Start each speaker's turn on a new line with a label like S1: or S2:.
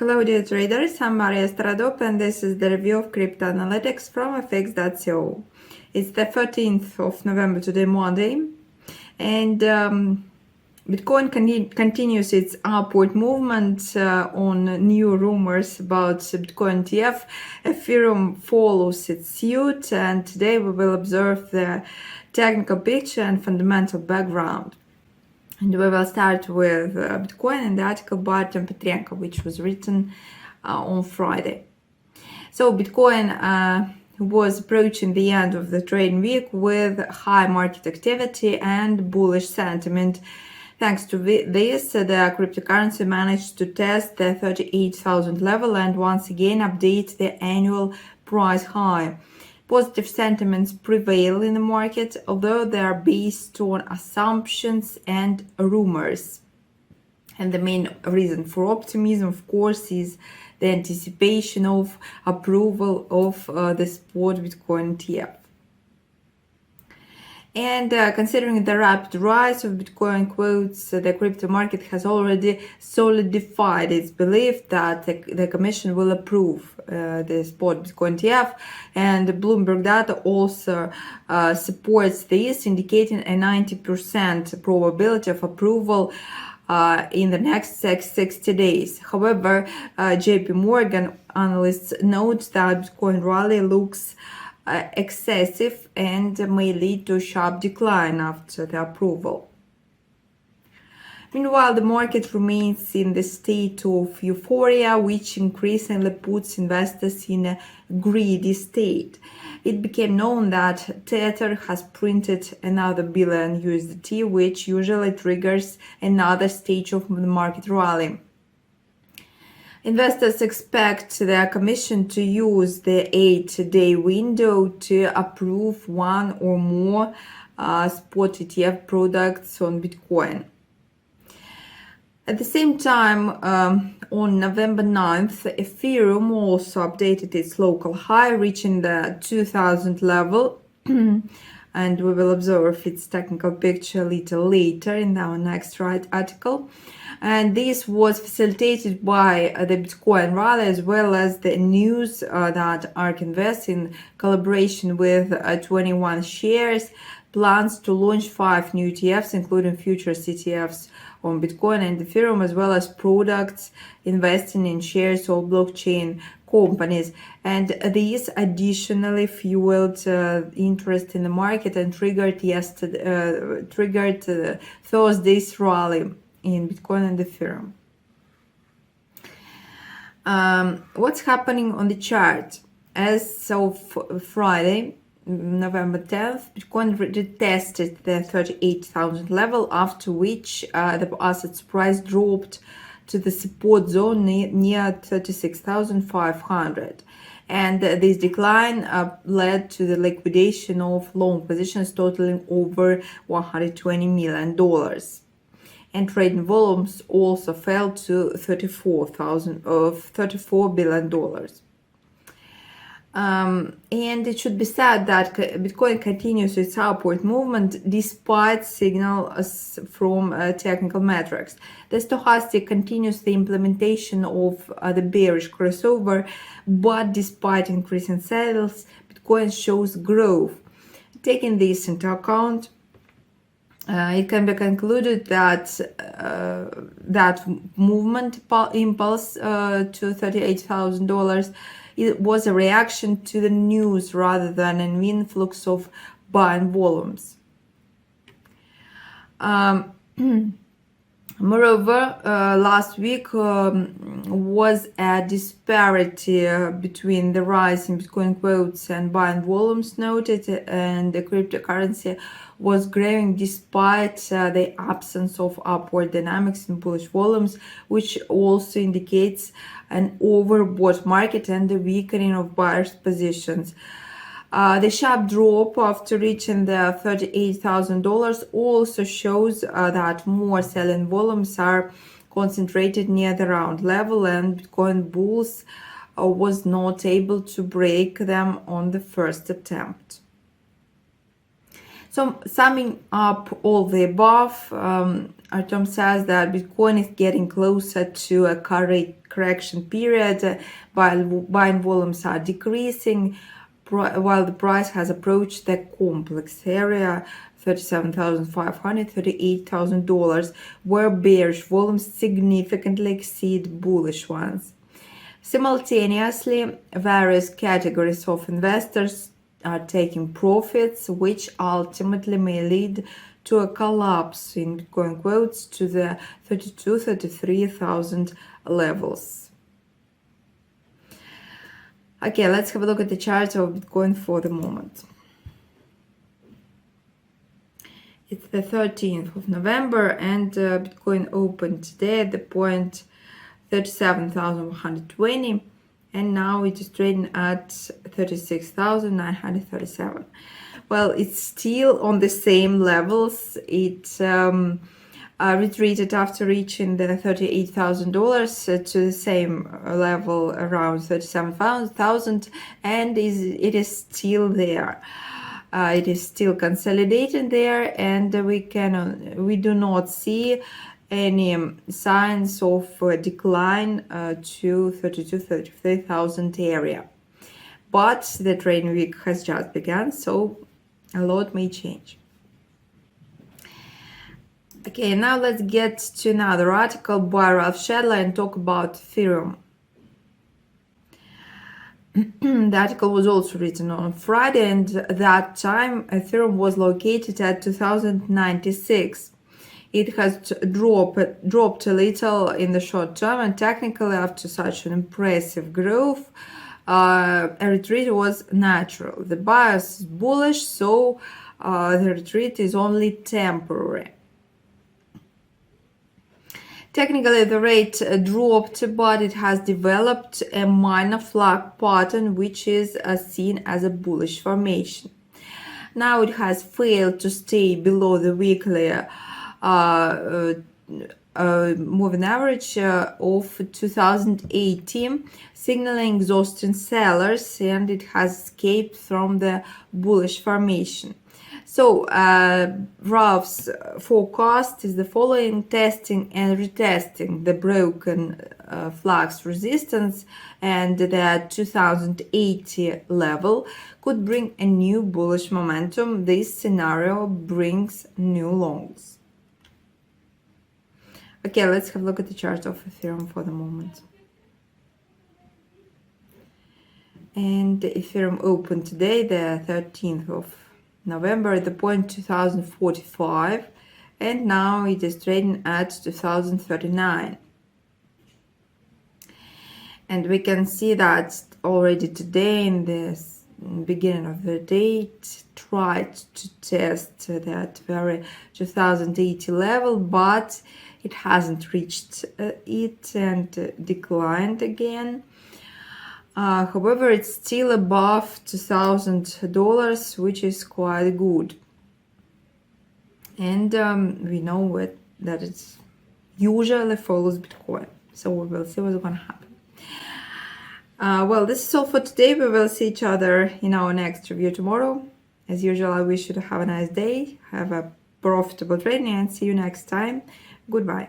S1: Hello dear traders, I'm Maria Stradop and this is the review of crypto analytics from fx.co. It's the 13th of November today, Monday, and Bitcoin continues its upward movement on new rumors about Bitcoin ETF. Ethereum follows its suit, and today we will observe the technical picture and fundamental background. And we will start with Bitcoin and the article by Artem Petrenko, which was written on Friday. So Bitcoin was approaching the end of the trading week with high market activity and bullish sentiment. Thanks to this, the cryptocurrency managed to test the 38,000 level and once again update the annual price high. Positive sentiments prevail in the market, although they are based on assumptions and rumors. And the main reason for optimism, of course, is the anticipation of approval of the spot Bitcoin ETF. And considering the rapid rise of Bitcoin quotes, the crypto market has already solidified its belief that the Commission will approve the spot Bitcoin ETF, and Bloomberg data also supports this, indicating a 90% probability of approval in the next 60 days. However, JP Morgan analysts note that Bitcoin rally looks excessive and may lead to a sharp decline after the approval. Meanwhile, the market remains in the state of euphoria, which increasingly puts investors in a greedy state. It became known that Tether has printed another billion USDT, which usually triggers another stage of the market rally. Investors expect the Commission to use the 8-day window to approve one or more spot ETF products on Bitcoin. At the same time, on November 9th, Ethereum also updated its local high, reaching the 2000 level. And we will observe its technical picture a little later in our next article. And this was facilitated by the Bitcoin rally, as well as the news that ARK Invest, in collaboration with 21 shares, plans to launch 5 new ETFs, including futures ETFs on Bitcoin and Ethereum, as well as products investing in shares of blockchain companies. And these additionally fueled interest in the market and triggered Thursday's rally in Bitcoin and Ethereum. What's happening on the chart? As of Friday, November 10th, Bitcoin retested the 38,000 level, after which the asset's price dropped to the support zone near 36,500. And this decline led to the liquidation of long positions totaling over $120 million. And trading volumes also fell to $34 billion. And it should be said that Bitcoin continues its upward movement despite signals from technical metrics. The stochastic continues the implementation of the bearish crossover, but despite increasing sales, Bitcoin shows growth. Taking this into account, it can be concluded that that movement impulse to $38,000 it was a reaction to the news rather than an influx of buying volumes. Moreover, last week was a disparity between the rise in Bitcoin quotes and buying volumes noted, and the cryptocurrency was growing despite the absence of upward dynamics in bullish volumes, which also indicates an overbought market and the weakening of buyers' positions. The sharp drop after reaching the $38,000 also shows that more selling volumes are concentrated near the round level, and Bitcoin bulls was not able to break them on the first attempt. So summing up all the above, Artem says that Bitcoin is getting closer to a correction period, while buying volumes are decreasing, while the price has approached the complex area $37,500, $38,000, where bearish volumes significantly exceed bullish ones. Simultaneously, various categories of investors are taking profits, which ultimately may lead to a collapse in Bitcoin quotes to the 33,000 levels. Okay, let's have a look at the chart of Bitcoin for the moment. It's the 13th of November and Bitcoin opened today at the point 37,120 and now it is trading at 36,937. Well, it's still on the same levels. It retreated after reaching the $38,000 to the same level around 37,000 and it is still there. It is still consolidating there, and we do not see any signs of decline to 33,000 area. But the trading week has just begun, so a lot may change. Okay, now let's get to another article by Ralph Shadler and talk about Ethereum. The article was also written on Friday, and at that time Ethereum was located at 2096. It has dropped a little in the short term, and technically after such an impressive growth, a retreat was natural. The bias is bullish, so the retreat is only temporary. Technically, the rate dropped, but it has developed a minor flag pattern, which is seen as a bullish formation. Now it has failed to stay below the weekly moving average of 2080, signaling exhausting sellers, and it has escaped from the bullish formation. So Ralph's forecast is the following: testing and retesting the broken flag's resistance and the 2080 level could bring a new bullish momentum. This scenario brings new longs. Okay, let's have a look at the chart of Ethereum for the moment. And Ethereum opened today, the 13th of November, at the point 2045, and now it is trading at 2039. And we can see that already today in this beginning of the day it tried to test that very 2080 level, but it hasn't reached it and declined again. However, it's still above $2,000, which is quite good. And we know that it usually follows Bitcoin. So we will see what's going to happen. Well, this is all for today. We will see each other in our next review tomorrow. As usual, I wish you to have a nice day, have a profitable trading, and see you next time. Goodbye.